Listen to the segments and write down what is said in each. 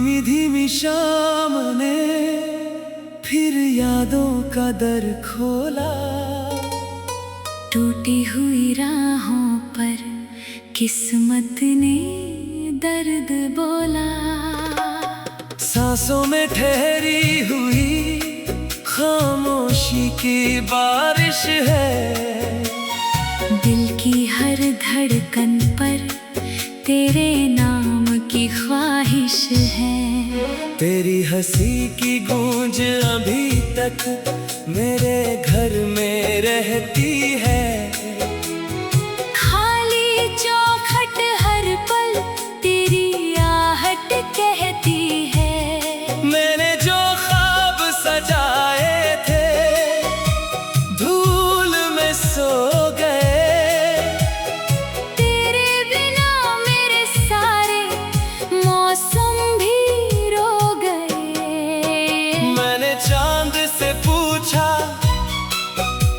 धीमी धीमी शाम ने फिर यादों का दर खोला। टूटी हुई राहों पर किस्मत ने दर्द बोला। सांसों में ठहरी हुई खामोशी की बारिश है। दिल की हर धड़कन पर तेरे नाम की ख्वाहिश है। तेरी हंसी की गूंज अभी तक मेरे घर में रहती है। खाली चौखट हर पल तेरी आहट कहती है। मैंने जो ख्वाब सजाए थे धूल में सो गए। तेरे बिना मेरे सारे मौसम भी रो गए। मैंने चांद से पूछा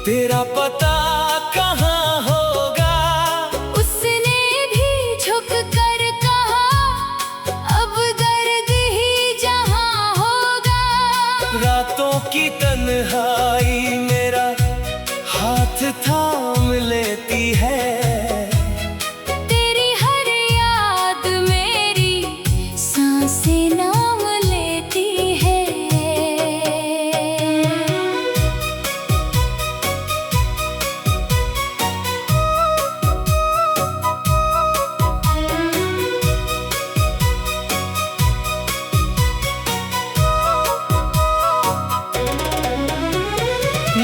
तेरा पता कहाँ होगा। उसने भी झुक कर कहा अब दर्द ही जहाँ होगा। रातों की तन्हाई मेरा हाथ थाम लेती है। तेरी हर याद मेरी सांसें नाम लेती है।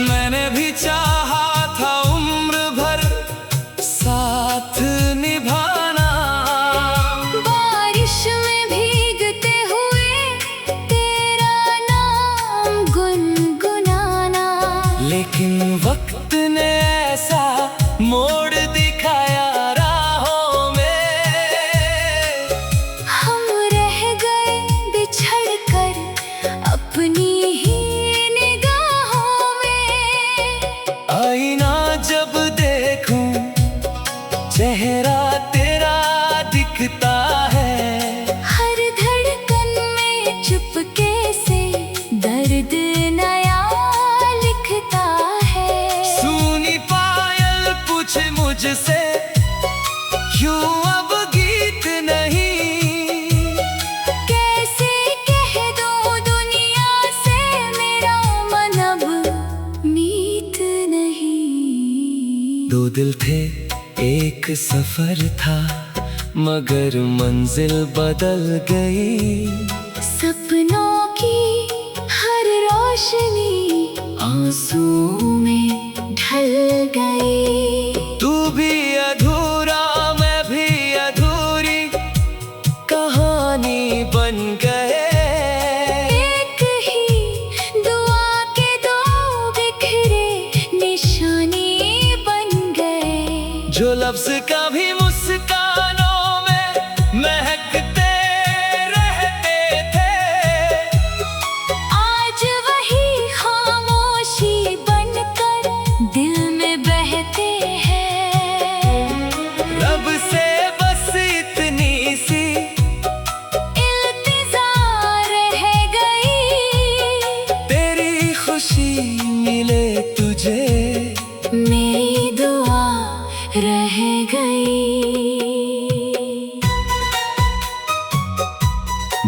मैंने भी चाहा था उम्र भर साथ निभाना। बारिश में भीगते हुए तेरा नाम गुनगुनाना। लेकिन वक्त ने ऐसा मोड़ दिखाया राहों में। हम रह गए बिछड़ कर अपनी ही निगाहों में। आईना जब देखूं चेहरा तेरा दिखता है। हर धड़कन में चुपके से दर्द नया लिखता है। सुनी पायल पूछे मुझसे क्यों अब गीत नहीं। कैसे कह दूं दुनिया से मेरा मन अब मीत नहीं। दो दिल थे एक सफर था मगर मंजिल बदल गई। सपनों की हर रोशनी आंसू में ढल गई। तू भी अधूरा मैं भी अधूरी कहानी बन गए। एक ही दुआ के दो बिखरे निशानी बन गए। जो लफ्ज कभी मुस्कानों में महकते रहते थे आज वही खामोशी बनकर दिल में बहते हैं। रब से बस इतनी सी इल्तिजा रह गई। तेरी खुशी मिले तुझे। मेरी दुआ रह गई।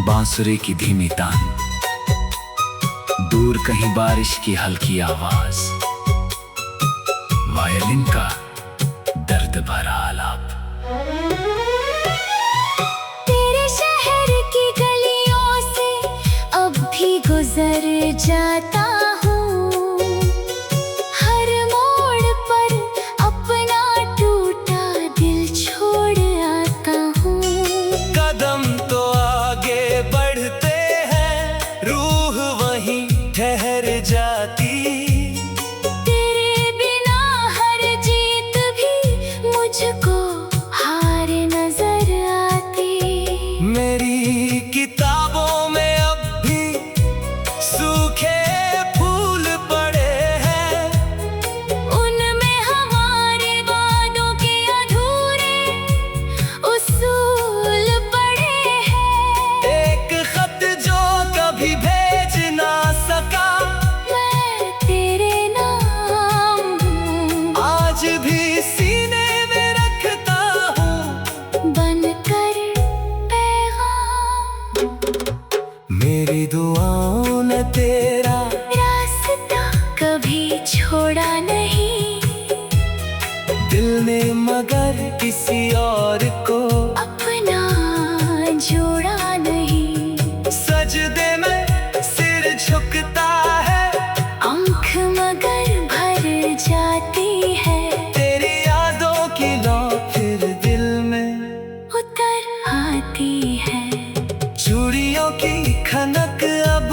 बांसुरी की धीमी तान, दूर कहीं बारिश की हल्की आवाज, वायलिन का दर्द भरा आलाप। तेरे शहर की गलियों से अब भी गुजर जाता हूँ। हर मोड़ पर अपना टूटा दिल छोड़ आता हूँ। कदम तो आगे बढ़ते हैं रूह वहीं ठहर जाती। तेरे बिना हर जीत भी मुझको हार नजर आती। मेरी किताबों में अब भी सूखे फूल पड़े हैं। उनमें हमारे वादों के अधूरे उसूल पड़े हैं। एक खत मेरी दुआओं ने तेरा रास्ता कभी छोड़ा नहीं, दिल ने मगर किसी और को अपना जोड़ा नहीं। सजदे में सिर झुकता है, आंख मगर भर जाती है, तेरी यादों की लौ फिर दिल में उतर आती है। चूड़ियों की खनक अब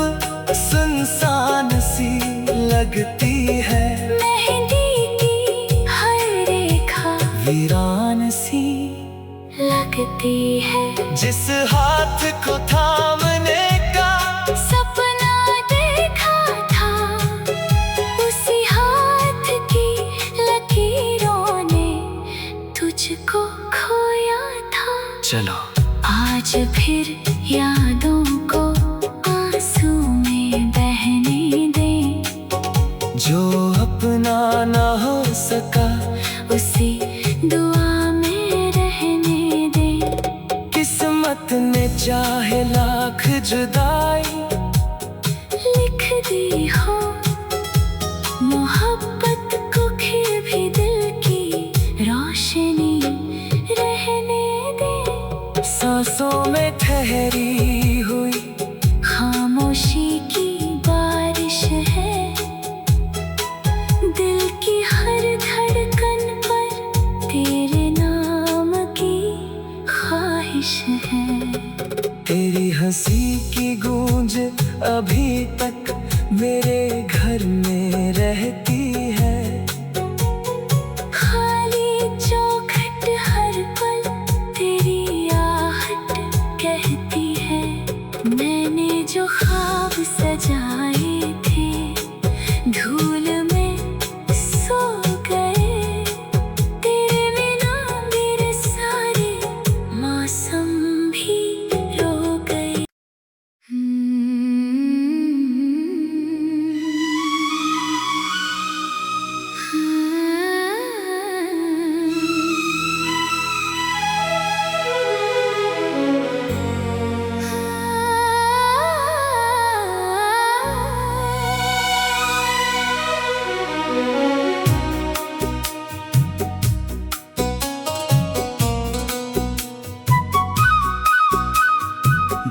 सुनसान सी लगती है, मेहंदी की हर रेखा वीरान सी लगती है। जिस हाथ को थामने का सपना देखा था, उसी हाथ की लकीरों ने तुझको खोया था। चलो आज फिर यादों को आंसू में बहने दे, जो अपना ना हो सका उसी दुआ में रहने दे। किस्मत ने चाहे लाख जुदाई लिख दी हो मोहब्बत को, फिर भी दिल की रोशनी रहने दे। सांसों में ठहरी हुई खामोशी की बारिश है, दिल की हर धड़कन पर तेरे नाम की ख्वाहिश है। तेरी हंसी की गूंज अभी तक मेरे घर में रहती है, खाली चौखट हर पल तेरी आहट कहती है। मैंने जो ख्वाब सजाए थे धूल में सो गए, तेरे बिना मेरे सारे मौसम भी रो गए।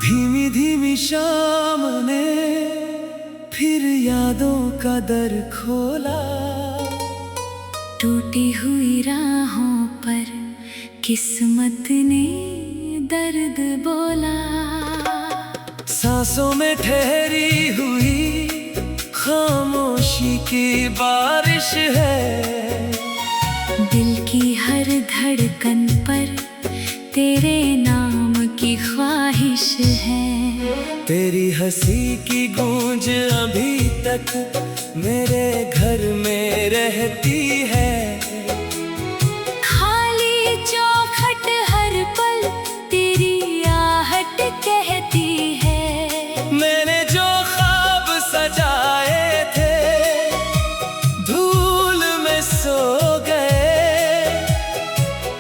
धीमी धीमी शाम ने फिर यादों का दर खोला, टूटी हुई राहों पर किस्मत ने दर्द बोला। सांसों में ठहरी हुई खामोशी की बारिश है, दिल की हर धड़कन पर तेरे नाम की ख्वाहिश है। तेरी हंसी की गूंज अभी तक मेरे घर में रहती है, खाली चौखट हर पल तेरी आहट कहती है। मैंने जो ख्वाब सजाए थे धूल में सो गए,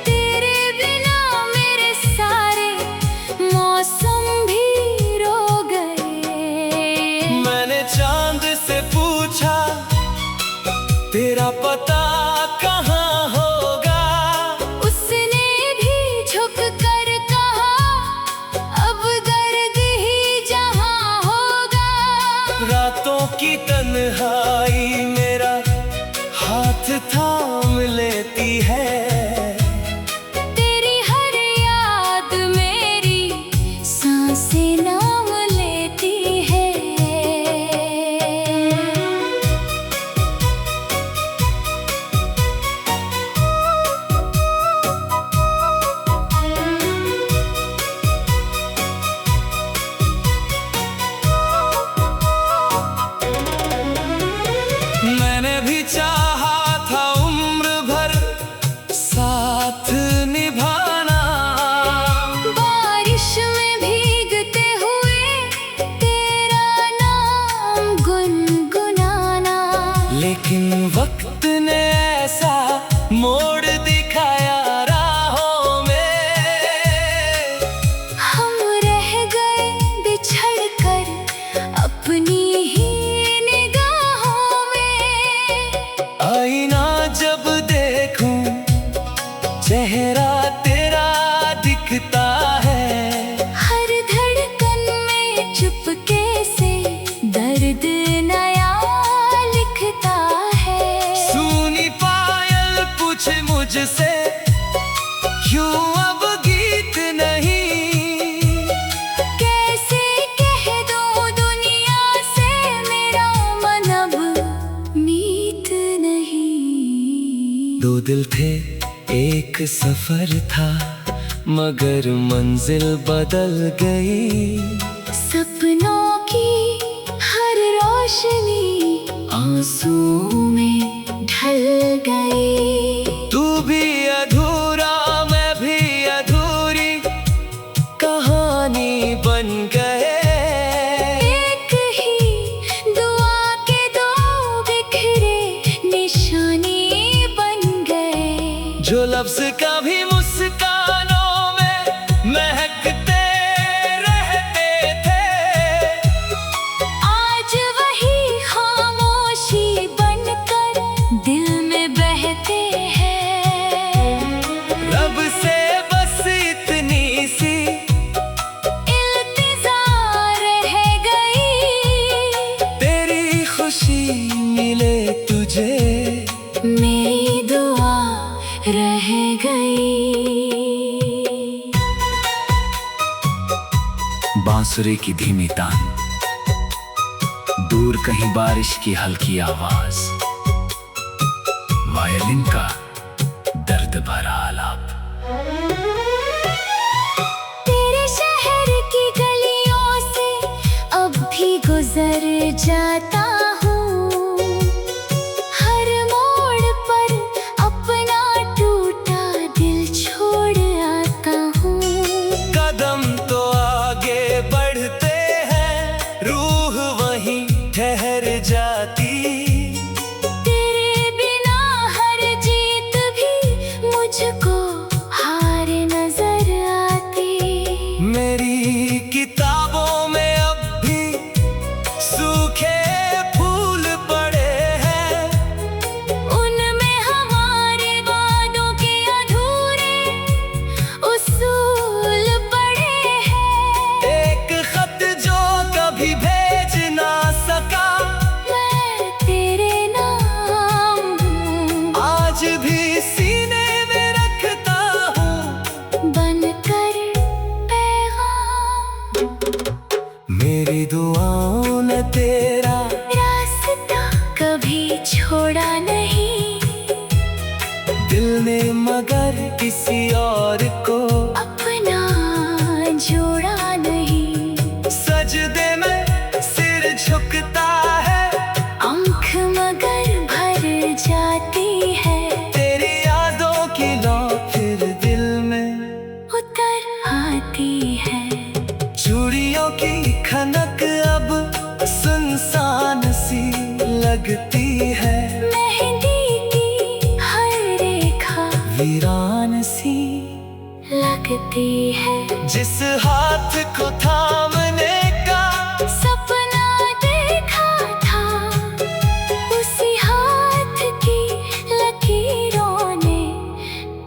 तेरे बिना मेरे सारे मौसम भी रो गए। मैंने चांद से पूछा तेरा पता कहाँ होगा, उसने भी झुक कर कहा अब दर्द ही जहाँ होगा। रातों की तन्हाई मेरा हाथ थाम लेती है, तेरी हर याद मेरी सांसें नाम लेती है। चुपके से दर्द नया लिखता है। सुनी पायल पूछे मुझसे क्यों अब गीत नहीं, कैसे कह दूं दुनिया से मेरा मन अब मीत नहीं। दो दिल थे एक सफर था मगर मंजिल बदल गई। सपनों की हर रोशनी आंसू में ढल गई। तू भी अधूरा मैं भी अधूरी कहानी बन गए। एक ही दुआ के दो बिखरे निशानी बन गए। जो लफ्ज कभी मुस्कानों में महकते रहते थे, आज वही खामोशी बनकर दिल में बहते हैं। रब से बस इतनी सी इल्तिजा रह गई। तेरी खुशी मिले तुझे, मेरी दुआ रह गई। बांसुरी की धीमी तान, दूर कहीं बारिश की हल्की आवाज, वायलिन का दर्द भरा आलाप। तेरे शहर की गलियों से अब भी गुजर जाता हूँ। हर मोड़ पर अपना टूटा दिल छोड़ आता हूँ। कदम तो आगे बढ़ते हैं, रूह वहीं ठहर जाती। तेरे बिना हर जीत भी मुझको हार नजर आती। मेरी किताबों में अब भी सूखे फूल पड़े हैं, उनमें हमारे वादों के अधूरे उसूल पड़े हैं। एक खत जो कभी भेज ना सका, मैं तेरे नाम हूँ, आज भी सीने में रखता हूँ बनकर पैगाम। मेरी दुआओं ने तेरा रास्ता कभी छोड़ा नहीं, दिल ने मगर किसी और को अपना जोड़ा नहीं। सजदे में सिर झुकता है, आँख मगर भर जाती है। तेरी यादों की लौ फिर दिल में उतर आती है। चूड़ियों की खनक अब सुनसान सी लगती है, मेहंदी की हर रेखा वीरान सी लगती है। जिस हाथ को थामने का सपना देखा था, उसी हाथ की लकीरों ने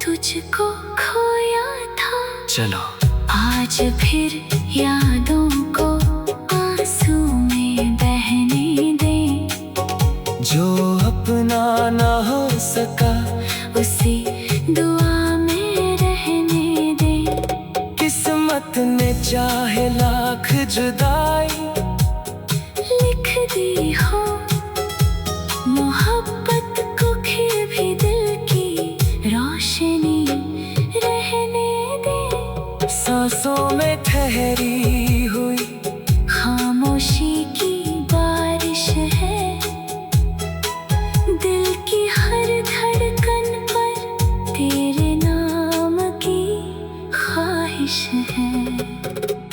तुझको खोया था। चलो आज फिर यादों को आंसू में बहने दे। जो अपना ना हो सका उसी दुआ में रहने दे। किस्मत ने चाहे लाख जुदाई लिख दी हो मोहब्बत को, फिर भी दिल की रोशनी रहने दे। सांसों में ठहरी हुई खामोशी की बारिश है, दिल की हर धड़कन पर तेरे नाम की ख्वाहिश है।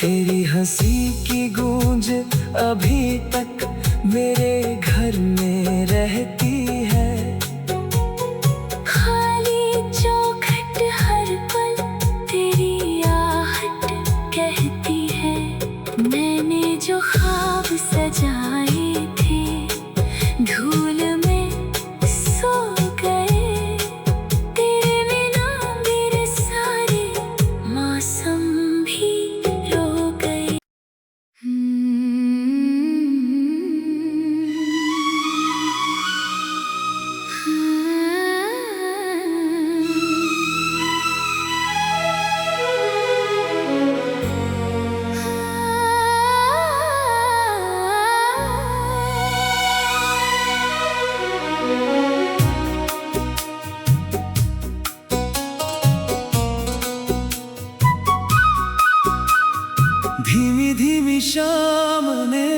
तेरी हंसी की गूंज अभी तक मेरे घर में रहती है। खाली चौखट हर पल तेरी आहट कहती है। मैंने जो ख्वाब सजाए थे धूल में सो गए। तेरे बिना मेरे सारे मौसम भी रो गए। सामने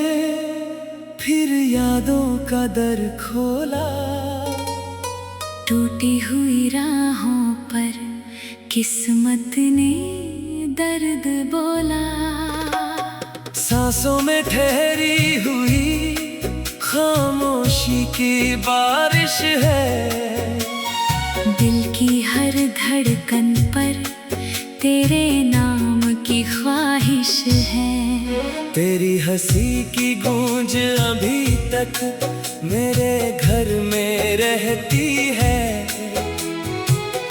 फिर यादों का दर खोला। टूटी हुई राहों पर किस्मत ने दर्द बोला। सांसों में ठहरी हुई खामोशी की बारिश है। दिल की हर धड़कन पर तेरे नाम की ख्वाहिश है। तेरी हंसी की गूंज अभी तक मेरे घर में रहती है।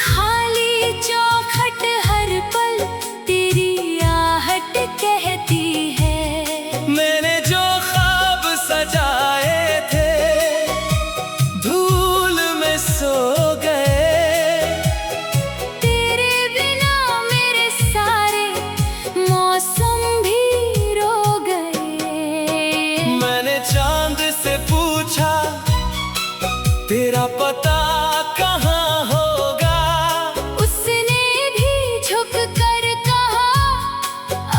खाली चौखट हर पल तेरी आहट कहती है। मैंने जो ख्वाब सजाए थे धूल में सो गए। तेरे बिना मेरे सारे मौसम भी रो गए। मैंने चांद से पूछा तेरा पता कहाँ होगा। उसने भी झुक कर कहा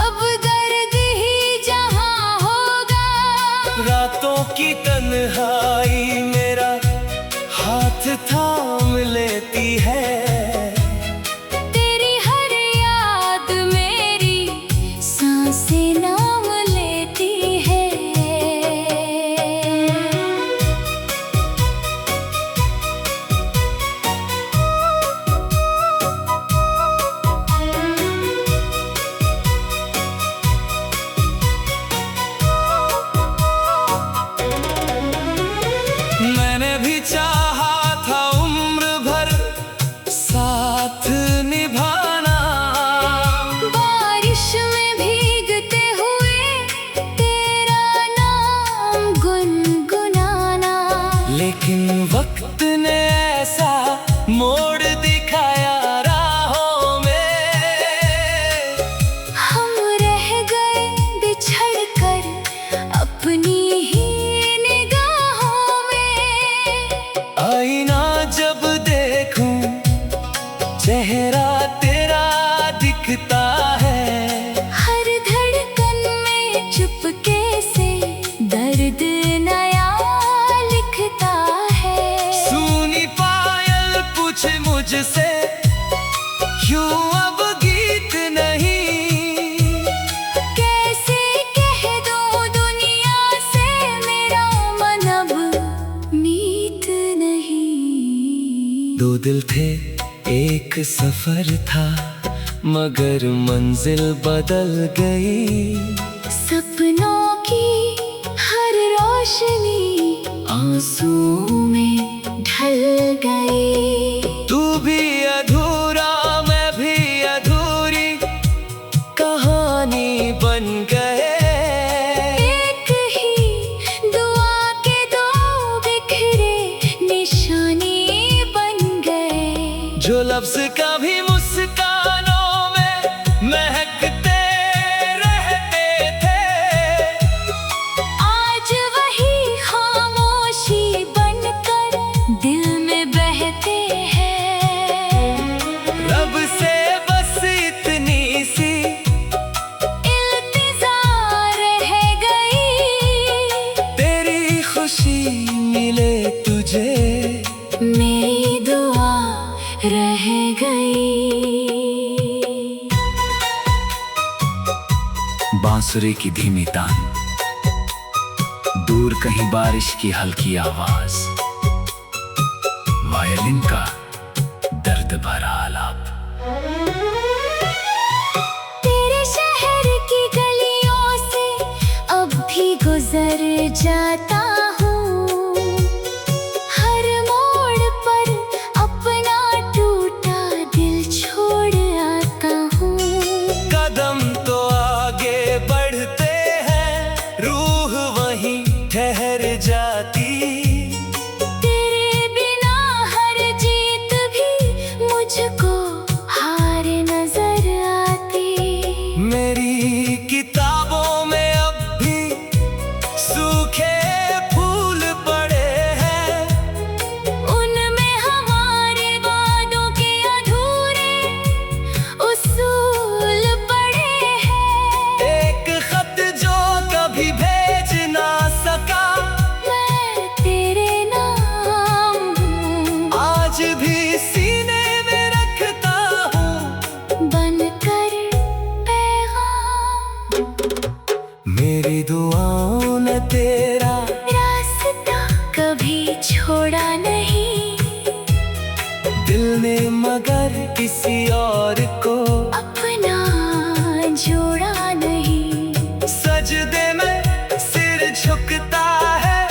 अब दर्द ही जहाँ होगा। रातों की तन्हाई मेरा हाथ थाम लेती है। तेरी हर याद मेरी सांसें नाम लेती है। मैंने भी चाहा था उम्र भर साथ निभाना। बारिश में भीगते हुए तेरा नाम गुनगुनाना। लेकिन वक्त ने ऐसा मोड़ दिखाया राहों में। हम रह गए बिछड़ कर अपनी ही निगाहों में। आईना जब देखूं चेहरा तेरा दिखता है। हर धड़कन में चुपके से दर्द नया लिखता है। सुनी पायल पूछे मुझसे क्यों अब गीत नहीं। कैसे कह दूं दुनिया से मेरा मन अब मीत नहीं। दो दिल थे एक सफर था मगर मंजिल बदल गई। सपनों की हर रोशनी आंसुओं में ढल गई। तू भी अधूरा मैं भी अधूरी कहानी बन गए। एक ही दुआ के दो बिखरे निशानी बन गए। जो लफ्ज कभी मुस्कानों में महकते रहते थे आज वही खामोशी बनकर दिल में बहते हैं। रब से बस इतनी सी इल्तिजा रह गई। तेरी खुशी मिले तुझे। मेरी दुआ रह गई। बांसुरी की धीमी तान, दूर कहीं बारिश की हल्की आवाज, वायलिन का दर्द भरा आलाप। तेरे शहर की गलियों से अब भी गुजर जाता हूँ। हर मोड़ पर अपना टूटा दिल छोड़ आता हूँ। कदम तो आगे बढ़ते हैं रूह वहीं ठहर जाती। तेरे बिना हर जीत भी मुझको हार नजर आती। मेरी किताबों में अब भी सूखे भी भेज ना सका। मैं तेरे नाम हूँ, आज भी सीने में रखता हूँ बनकर पैगाम। मेरी दुआओं ने तेरा रास्ता कभी छोड़ा नहीं, दिल ने मगर किसी और को अपना जोड़ा नहीं। सजदे में सिर झुकता है,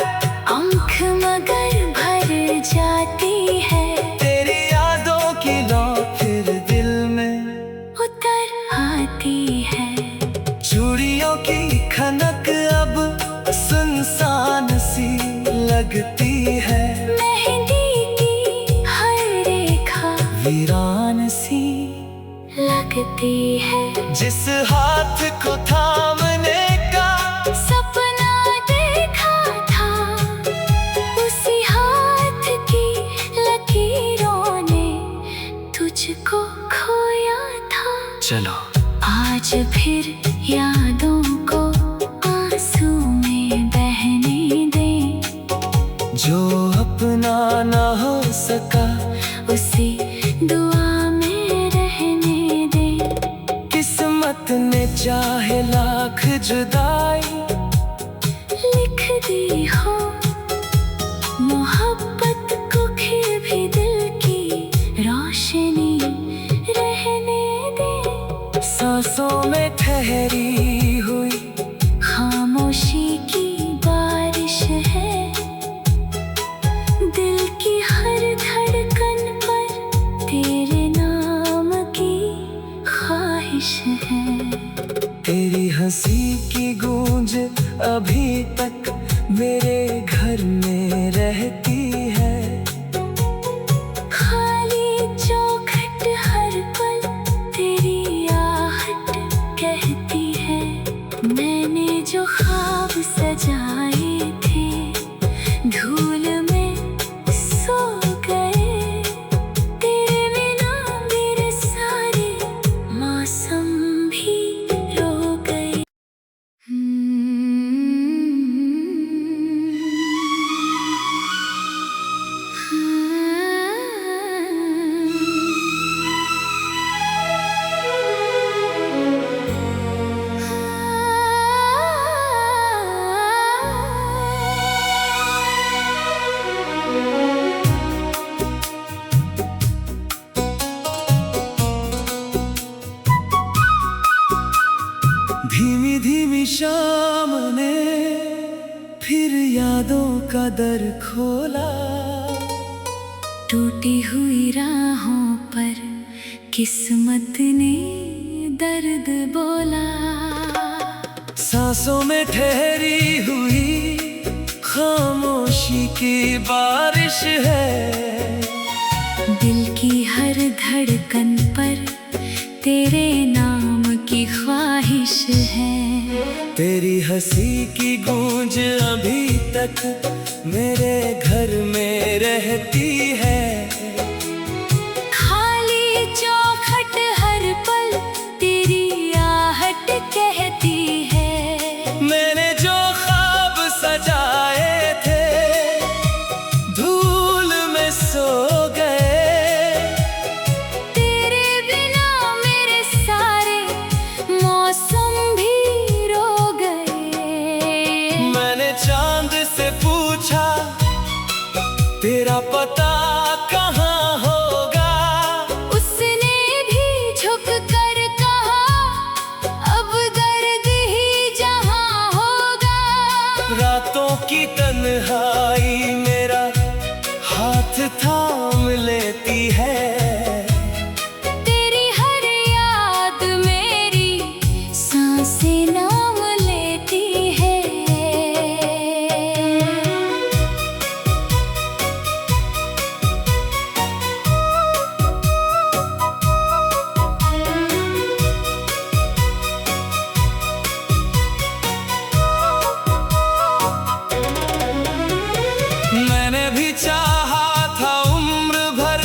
आँख मगर भर जाती है, तेरी यादों की लौ फिर दिल में उतर आती है। चूड़ियों की खनक अब सुनसान सी लगती है, मेहंदी की हर रेखा वीरान सी लगती है। जिस हाथ को थामने का सपना देखा था, उसी हाथ की लकीरों ने तुझको खोया था। चलो आज फिर यादों को आंसू में बहने दे, जो अपना ना हो सका उसी दुआ में रहने दे। किस्मत ने चाहे लाख जुदाई लिख दी हो मोहब्बत को, फिर भी दिल की रोशनी रहने दे। सांसों में ठहरी हुई खामोशी की बारिश है, दिल की हर धड़कन पर तेरे नाम की ख्वाहिश है। तेरी हंसी की गूंज अभी तक मेरे घर में रहती है, खाली चौखट हर पल तेरी आहट कहती है। मैंने जो ख्वाब सजाए थे धूल में सो गए, तेरे बिना मेरे सारे मौसम भी रो गए। धीमी धीमी शाम ने फिर यादों का दर खोला, टूटी हुई राहों पर किस्मत ने दर्द बोला। सांसों में ठहरी हुई खामोशी की बारिश है, दिल की हर धड़कन पर तेरे नाम की ख्वाहिश है। तेरी हंसी की गूंज अभी तक मेरे घर में रहती है, खाली चौखट हर पल तेरी आहट कहती है। मैंने जो ख्वाब सजाए थे धूल में सो गए, तेरे बिना मेरे सारे मौसम भी रो गए। मैंने चांद से पूछा तेरा पता कहाँ होगा, उसने भी झुक कर कहा अब दर्द ही जहाँ होगा। रातों की तन्हाई मेरा हाथ थाम लेती है, तेरी हर याद मेरी सांसें नाम लेती है। मैंने भी चाहा था उम्र भर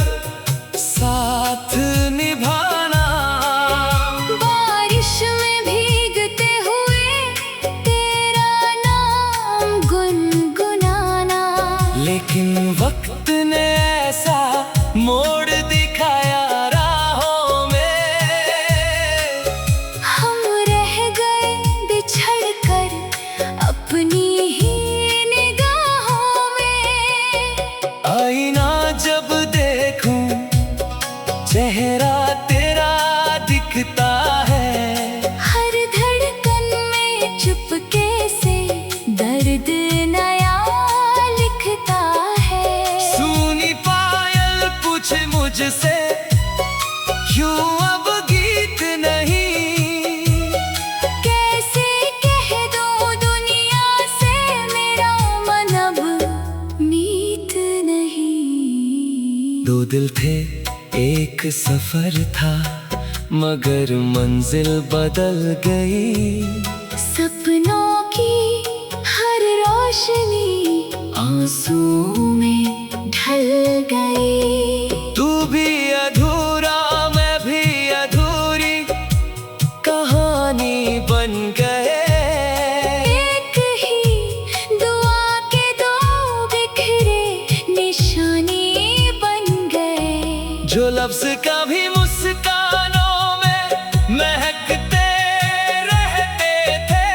दिल थे एक सफर था, मगर मंजिल बदल गई। सपनों की हर रोशनी आंसू में ढल गई। तू भी अधूरा मैं भी अधूरी कहानी बन गए। एक ही दुआ के दो बिखरे निशानी बन गए। जो लफ्ज कभी मुस्कानों में महकते रहते थे,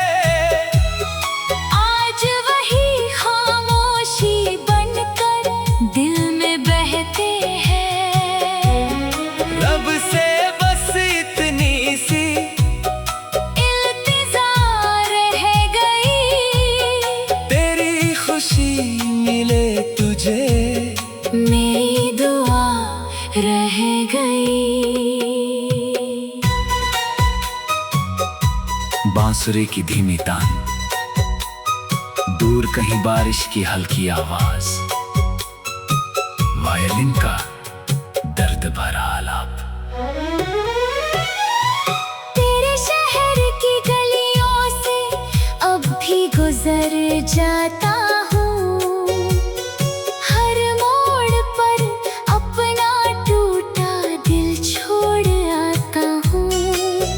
आज वही खामोशी बनकर दिल में बहते हैं। रब से बस इतनी सी इल्तिजा रह गई। तेरी खुशी मिले तुझे, मेरी दुआ रह गई। बांसुरी की धीमी तान, दूर कहीं बारिश की हल्की आवाज, वायलिन का दर्द भरा आलाप। तेरे शहर की गलियों से अब भी गुजर जाता हूँ। हर मोड़ पर अपना टूटा दिल छोड़ आता हूँ।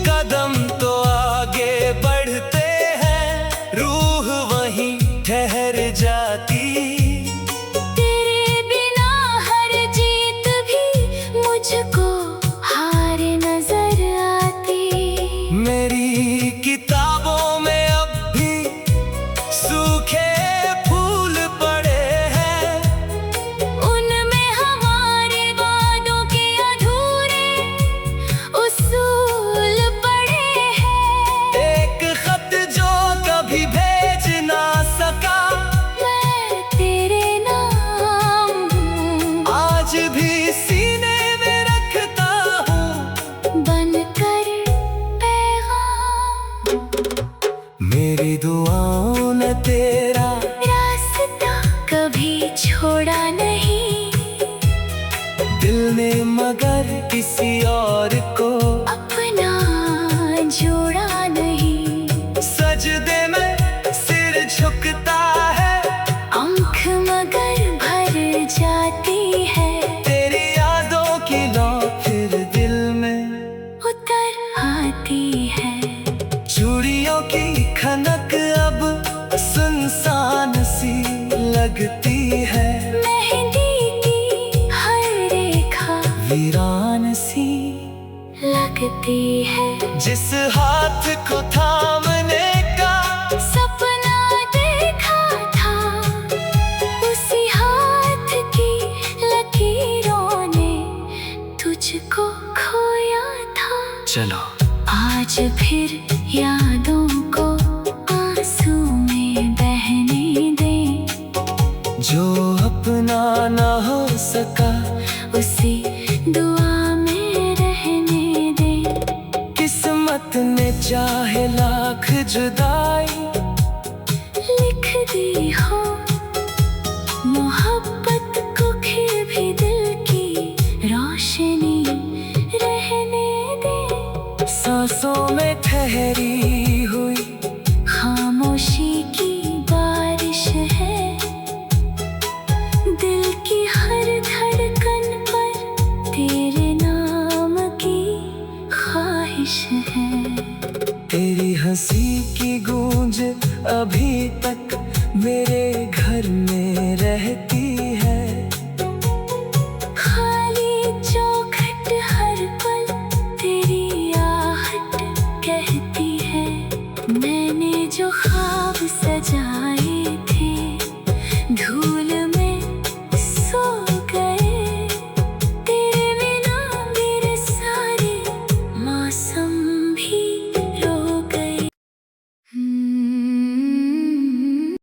कदम तो आगे बढ़ते हैं, रूह वहीं ठहर जाती। तेरे बिना हर जीत भी मुझको हार नजर आती। मेरी किताबों में अब भी सूखे फूल पड़े हैं, उनमें हमारे वादों के अधूरे उसूल पड़े हैं। एक खत जो कभी भेज ना सका, मैं तेरे नाम हूँ, आज भी सीने में रखता हूँ बनकर पैगाम। मेरी दुआओं ने तेरा रास्ता कभी छोड़ा नहीं, दिल ने मगर किसी और को अपना जोड़ा नहीं। सजदे में सिर झुकता है, आँख मगर भर जाती है। तेरी यादों की लौ फिर दिल में उतर आती है। चूड़ियों की खनक अब सुनसान सी लगती है, मेहंदी की हर रेखा वीरान सी। लगती है। जिस हाथ को थामने का सपना देखा था, उसी हाथ की लकीरों ने तुझको खोया था। चलो आज फिर यादों को आंसू में बहने दे। जो अपना ना हो सका, उसी दुआ में रहने दे। किस्मत ने चाहे लाख जुदाई लिख दी हो मोहब्बत को, फिर भी दिल की रोशनी रहने दे। सांसों में ठहरी हुई खामोशी की बारिश है, दिल की हर धड़कन पर तेरे नाम की ख्वाहिश है। तेरी हंसी की गूंज अभी तक मेरे घर में रहती।